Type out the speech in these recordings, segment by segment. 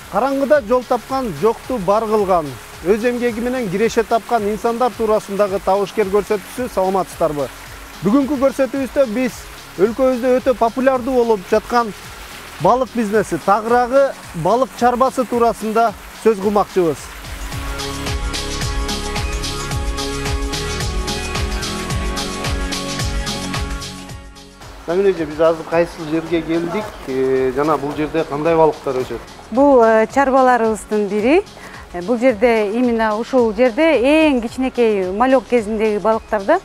Караңгыда жол тапкан, жокту бар кылган, өз эмгеги менен киреше тапкан инсандар туурасындагы табышкер көрсөтүүсү саламатсыздарбы? Бүгүнкү көрсөтүүбүздө биз өлкөбүздө өтө популярдуу болуп жаткан балык бизнеси, тагыраагы балык чарбасы туурасында сөз кылмакчыбыз. Намиреже, биз азыр кайсыл жерге келдик? Жана бул жерде кандай балыктар өсөт? Бул чарбаларыбыздын бири. Бул жерде именно ушул жерде эң кичинекей малек кезиндеги балыктарды.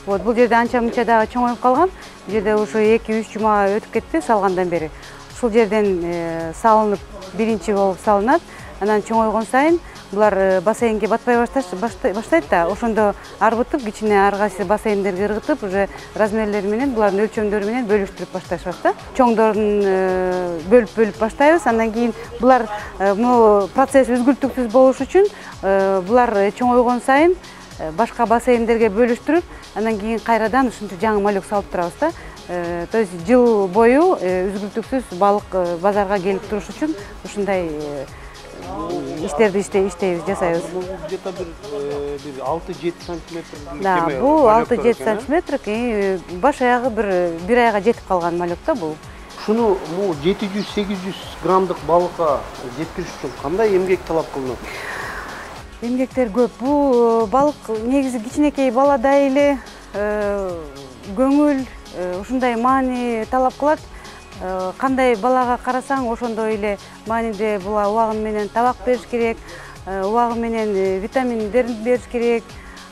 Бул жерде анча-мынча дагы чоңоюп калган. Бул жерде ушу 2-3 жума өтүп кетти салгандан бери. Ушул жерден салынып, биринчи болуп салынат. Анан чоңойгон сайын булар бассейнге батпай баштайт да, ошондо арбытып, кичине ар кайсы бассейндерге ыргытып, уже размерлери менен, булардын өлчөмдөрү менен бөлүштүрүп башташат да. Чоңдорун бөлүп баштайбыз. Андан кийин булар процесс үзгүлтүксүз болуш үчүн булар чоңойгон сайын башка бассейндерге бөлүштүрүп, андан кийин кайрадан ушинтип жаңы малек салып турабыз да. То есть жыл бою үзгүлтүксүз балык базарга келип туруш үчүн ушундай иштерди иштейбиз, жасайбыз. Где-то бир 6-7 сантиметр. Да, бул 6-7 сантиметр, баш аягы бир айга жетип калган малек да бул. Шуну 700-800 граммдык балыкка жеткириш үчүн кандай эмгек талап кылынат? Эмгектер көп. Бул балык негизи кичинекей баладай эле көңүл, ушундай маани талап кылат. Кандай балага карасаң, ошондой эле мааниде була убагы менен табак бериш керек, убагы менен витаминдерин бериш керек.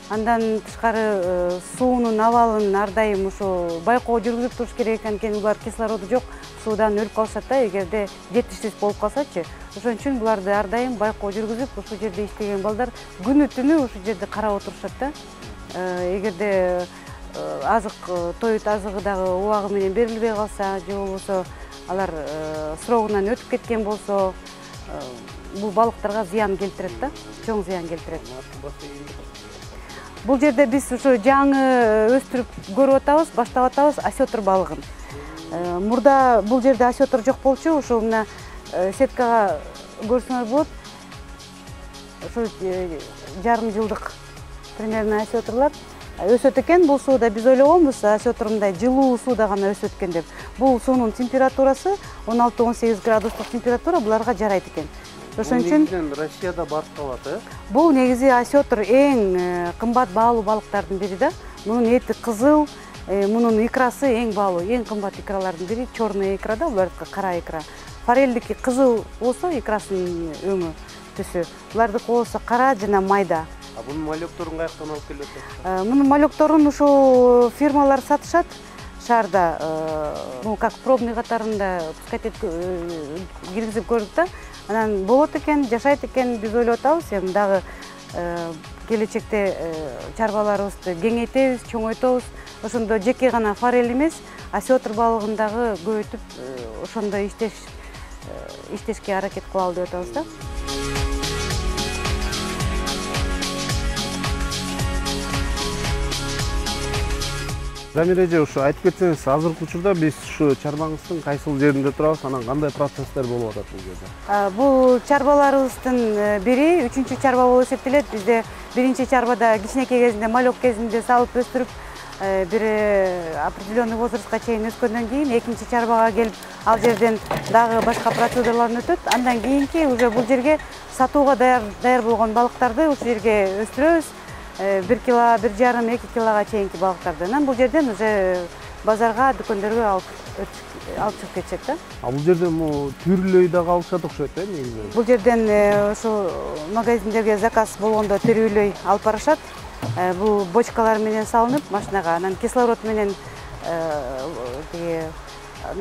Андан тышкары суунун абалын ар дайым ушу байкоо жүргүзүп туруш керек, анткени булар кислороду жок суудан өлүп калышат да, эгерде жетишсиз болуп калсачы. Ошон үчүн буларды ар дайым байкоо жүргүзүп, ушул жерде иштеген балдар күнү түнү ушул жерде карап отурушат да. Эгерде азык, тоют азыгы дагы убагы менен берилбей калса, же болбосо алар срогунан өтүп кеткен болсо, бул балыктарга зыян келтирет да, чоң зыян келтирет. Бул жерде биз ушу жаңы өстүрүп көрүп атабыз, баштап атабыз осетр балыгын. Мурда бул жерде осетр жок болчу, ушул мына сеткага көрсөңөр болот. Ушул жарым жылдык примерно осетрлар өсөт экен. Бул сууда биз ойлогонбуз, осетр мындай жылуу сууда гана өсөт экен деп. Бул суунун температурасы 16-18 градустук температура буларга жарайт экен. Ошон үчүн Россияда барып калат, бул негизи осетр эң кымбат баалуу балыктардын бири да. Мунун эти кызыл, мунун икрасы эң баалуу, эң кымбат икралардын бири черный икра да, булардыкы кара икра. Форельдики кызыл болсо, икрасынын өңү, түсү. Булардыкы болсо кара жана майда. Бунун малекторун каяктан алып келет? Мунун малекторун ушу фирмалар сатышат шаарда. Бул как пробный катарында пускать киргизип көрдүк да. Анан болот экен, жашайт экен, биз ойлоп атабыз. Эми дагы келечекте чарбаларыбызды кеңейтебиз, чоңойтобуз. Ошондо жеке гана форель эмес, осетр балыгын дагы көбөйтүп, ошондо иштешке аракет кылалы деп атабыз да. Замиреже, ушу айтып кетсеңиз, азыркы учурда биз ушу чарбаңыздын кайсыл жеринде турабыз, анан кандай процесстер болуп атат бул жерде? Бул чарбаларыбыздын бири 3-чү чарба болуп эсептелет. Бизде биринчи чарбада кичинекей кезинде, малек кезинде салып өстүрүп, бир определенный возрастка чейин өскөндөн кийин экинчи чарбага келип, ал жерден дагы башка процедуралардан өтөт. Андан кийинки уже бул жерге сатууга даяр болгон балыктарды ушул жерге өстүрөбүз. 1 кило, 1,5-2 килога чейинки балыктарды. Анан бул жерден уже базарга, дүкөндөргө алып чыгып кетишет да. Бул жерде түрүлөй дагы алышат окшойт, негизи. Бул жерден ошо магазиндерге заказ болгондо түрүлөй алып барышат. Бул бочкалар менен салынып машинага, анан кислород менен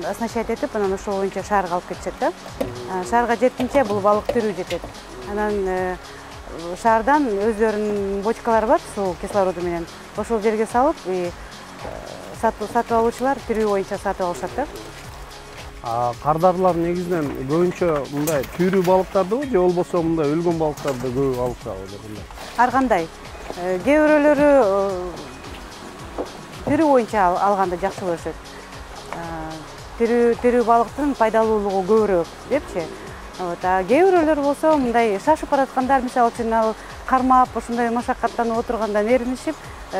оснащать этип, анан ошол боюнча шаарга алып кетишет да. Шаарга жеткенче бул балык түрүү жетет. Анан шаардан өздөрүнүн бочкалары бар, суу кислороду менен. Ошол жерге салып, сатып алуучулар түрүү боюнча сатып алышат да. Кардарлар негизинен көбүнчө мындай түрүү балыктарды же болбосо мындай өлгөн балыктарды көп алышабы? Ар кандай. Кээ бирөөлөрү түрүү боюнча алганды жакшы көрүшөт. Түрүү балыктын пайдалуулугу көбүрөөк депчи. А кээ бирөөлөр болсо мындай шашып бараткандар, мисалы үчүн ал кармап ушундай машакаттанып отургандан эринишип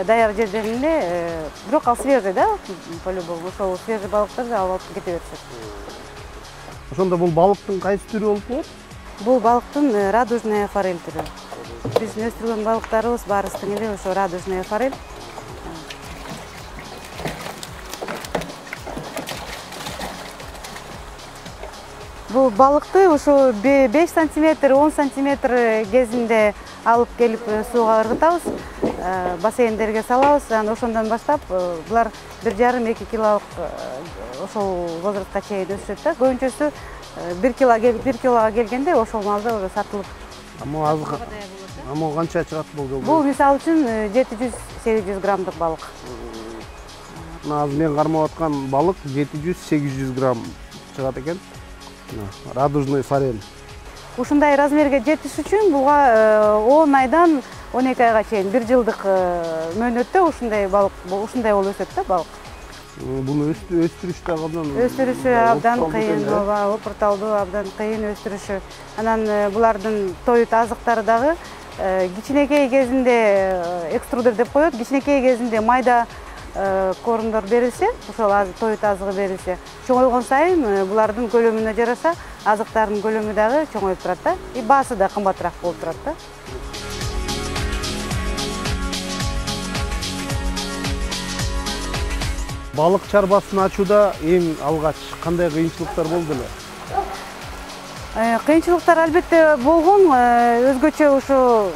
даяр жерден эле, бирок ал свежий да, по-любому ошол свежий балыктарды алып кете беришет. Ошондо бул балыктын кайсы түрү болуп калат? Бул балыктын радужная форель түрү. Биздин өстүргөн балыктарыбыз баарысынын эле ошо радужная форель. Бул балыкты ошо 5 сантиметр, 10 сантиметр кезинде алып келип сууга ыргытабыз, бассейндерге салабыз. Анан ошондон баштап булар 1,5-2 килолук ошол возрастка чейин өсүшөт да. Көбүнчөсү 1 килога келгенде ошол маалда уже сатылып. Аммо канча чыгат бул жолдо? Бул мисалы үчүн 700-800 граммдык балык. Азыр мен кармап аткан балык 700-800 грамм чыгат экен. Радужный форель. Ушундай размерге жетиш үчүн буга 10 айдан 12 айга чейин 1 жылдык мөөнөттө ушундай балык, ушундай болуп өсөт да балык. Буну өстүрүш да кандай? Өстүрүшү абдан кыйын, опурталдуу, абдан кыйын өстүрүшү. Анан булардын тоют азыктары дагы кичинекей кезинде экструдер деп коет, кичинекей кезинде майда корумдор берилсе, ошол тоют азыгы берилсе, чоңойгон сайын булардын көлөмүнө жараша азыктардын көлөмү дагы чоңоюп турат да, и баасы да кымбатыраак болуп турат да. Балык чарбасын ачууда эң алгач кандай кыйынчылыктар болду эле? Кыйынчылыктар албетте болгон, өзгөчө ошо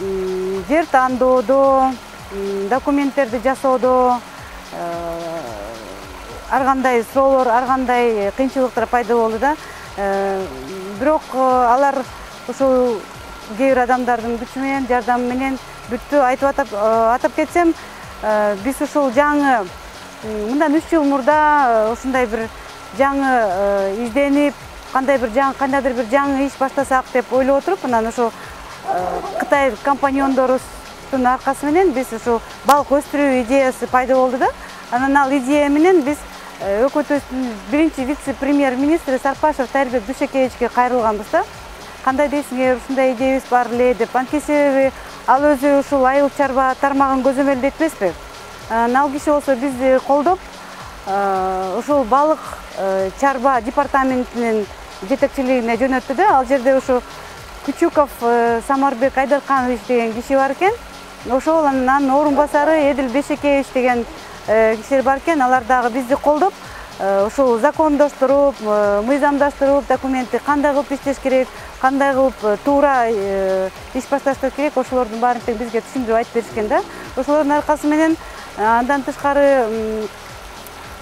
жер тандоодо, документтерди жасоодо ар кандай суроолор, ар кандай кыйынчылыктар пайда болду да. Бирок алар ошол кээ бир адамдардын күчү менен, жардамы менен бүттү. Атап кетсем, биз ушул жаңы мындан 3 жыл мурда ушундай бир жаңы изденип, кандайдыр бир жаңы иш баштасак деп ойлоп отуруп, анан ошо Кытай компаньондорубуздун аркасы менен биз ушул балык өстүрүү идеясы пайда болду да. Анан ал идея менен биз ÖКТБдин биринчи вице-премьер-министри Сарпашев Тайырбек Дүйшөкеевичке кайрылганбыз да. Кандай дейсиңер, ушундай идеябыз бар эле деп. Анткени себеби ал өзү ушул айыл чарба тармагын көзөмөлдөйт эмеспи. Ал киши болсо бизди колдоп, ушул балык чарба департаментинин жетекчилигине жөнөттү да. Ал жерде ушу Кучуков Самарбек Айдарканович деген киши бар экен. Ошол анын орун басары Эдил Бешекеевич деген кишилер бар экен. Алар дагы бизди колдоп, ушул закондоштуруп, мыйзамдаштырып, документти кандай кылып иштеш керек, кандай кылып туура иш башташ керек, ошолордун баарын тең бизге түшүндүрүп айтып беришкен да. Ошолордун аркасы менен андан тышкары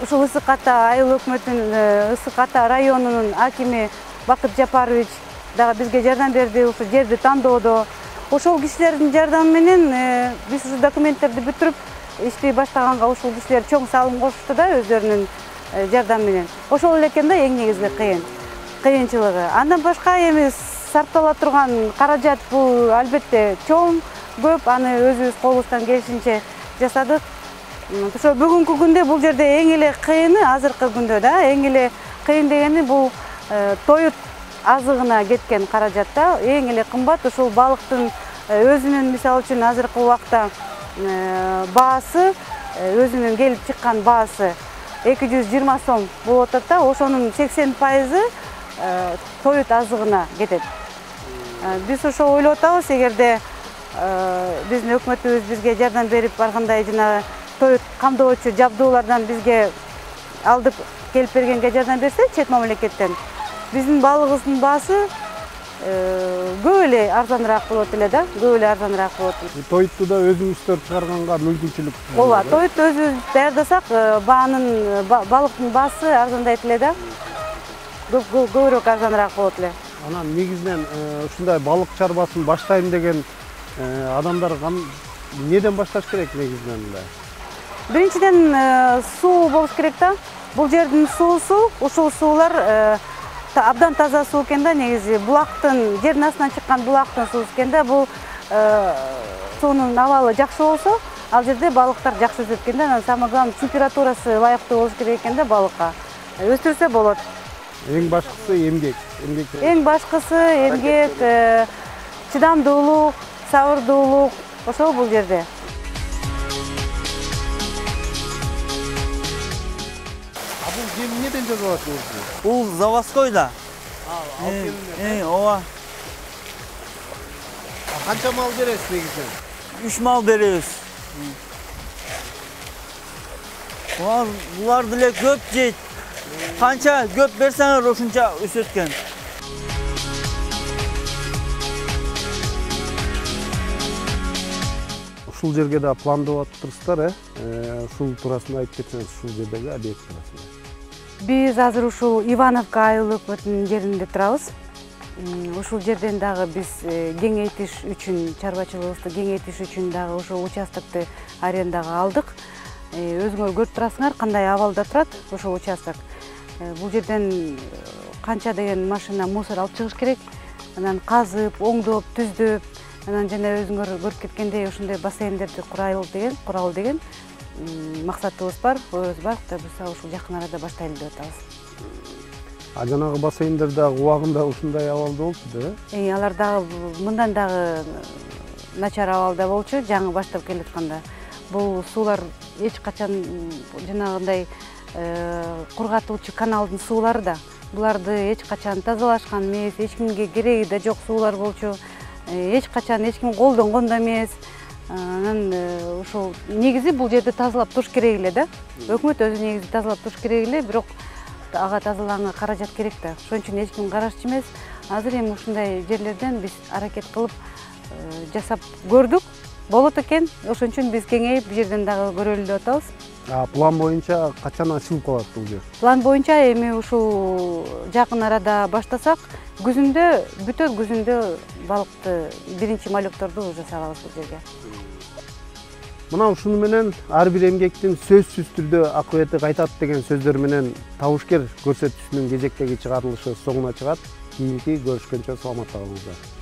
ушул Ысык Ата айыл өкмөтүнүн Ысык Ата районунун акими Бакыт Жапарович дагы бизге жардам берди ушул жерди тандоодо. Ошол кишилердин жардамы менен биз ушул документтерди бүтүрүп ишти баштаганга ушул кишилер чоң салым кошушту да өзлөрүнүн жардамы менен. Ошол эле экен да эң негизги кыйынчылыгы. Андан башка эми сарптала турган каражат бул албетте чоң, көп, аны өзүбүз колубуздан келишинче жасадык. Ошо бүгүнкү күндө бул жерде эң эле кыйыны азыркы күндө да, эң эле кыйын дегени бул тоют азыгына кеткен каражат да, эң эле кымбат ушул балыктын өзүнүн мисалы үчүн азыркы убакта баасы, өзүнүн келип чыккан баасы 220 сом болуп атат да, ошонун 80% тоют азыгына кетет. Биз ошо ойлоп атабыз, эгерде биздин өкмөтүбүз бизге жардам берип баргандай жана тоют камдоочу жабдуулардан бизге алдып келип бергенге жардам берсе чет мамлекеттен, биздин балыгыбыздын баасы көп эле арзаныраак болот эле да, көп эле арзаныраак болот. Тоютту да өзүңүздөр чыгарганга мүмкүнчүлүк. Ооба, тоютту өзүбүз даярдасак, балыктын баасы арзандайт эле да. Көбүрөөк арзаныраак болот эле. Анан негизинен ушундай балык чарбасын баштайм деген адамдар неден башташ керек негизинен эле? Биринчиден суу болуш керек да. Бул жердин суусу, ушул суулар абдан таза суу экен да, негизи булактын, жердин астынан чыккан булактын суусу экен да. Бул суунун абалы жакшы болсо, ал жерде балыктар жакшы өсөт экен да. Самое главное, температурасы ылайыктуу болуш керек экен да балыкка. Өстүрсө болот. Эң башкысы эмгек. Эң башкысы эмгек, чыдамдуулук, сабырдуулук ошол бул жерде. Бул кем эмнеден жасалат өзү? Бул заводскойда. Ооба. Канча мал бересиз негизинен? 3 мал беребиз. Булар деле көп жейт. Канча көп берсеңер ошонча өсөт экен. Ушул жерге да пландап атыптырсыздар, ушул туурасында айтып кетсеңиз, ушул жердеги объект туурасында. Биз азыр ушул Ивановка айыл өкмөтүнүн жеринде турабыз. Ушул жерден дагы биз кеңейтиш үчүн, чарбачылыгыбызды кеңейтиш үчүн дагы ошол участокты арендага алдык. Өзүңөр көрүп турасыңар кандай абалда турат ошол участок. Бул жерден канча деген машина мусор алып чыгыш керек. Анан казып, оңдоп, түздөп, анан жана өзүңөр көрүп кеткендей ушундай бассейндерди куралы деген максатыбыз бар, оюбуз бар. Буюрса ушул жакын арада баштайлы деп атабыз. Жанагы бассейндер дагы убагында ушундай абалда болчу, да? Алар дагы мындан дагы начар абалда болчу, жаңы баштап келатканда. Бул суулар эч качан жанагындай кургатуучу каналдын суулары да. Буларды эч качан тазалашкан эмес, эч кимге кереги да жок суулар болчу. Эч качан эч ким колдонгон да эмес. Анан ошол негизи бул жерди тазалап туруш керек эле да. Өкмөт өзү негизи тазалап туруш керек эле, бирок ага тазалаганга каражат керек да. Ошон үчүн эч ким карашчу эмес. Азыр эми ушундай жерлерден биз аракет кылып жасап көрдүк. Болот экен. Ошон үчүн биз кеңейип бул жерден дагы көрөлү деп атабыз. План боюнча качан ачылып калат бул жер? План боюнча эми ушул жакын арада баштасак, күзүндө бүтөт, күзүндө балыкты, биринчи малёкторду уже салабыз бул жерге. Мына ушуну менен ар бир эмгектин сөзсүз түрдө акыбети кайтат деген сөздөр менен табышкер көрсөтүүсүнүн кезектеги чыгарылышы соңуна чыгат. Кийинки көрүшкөнчө саламатта калыңыздар.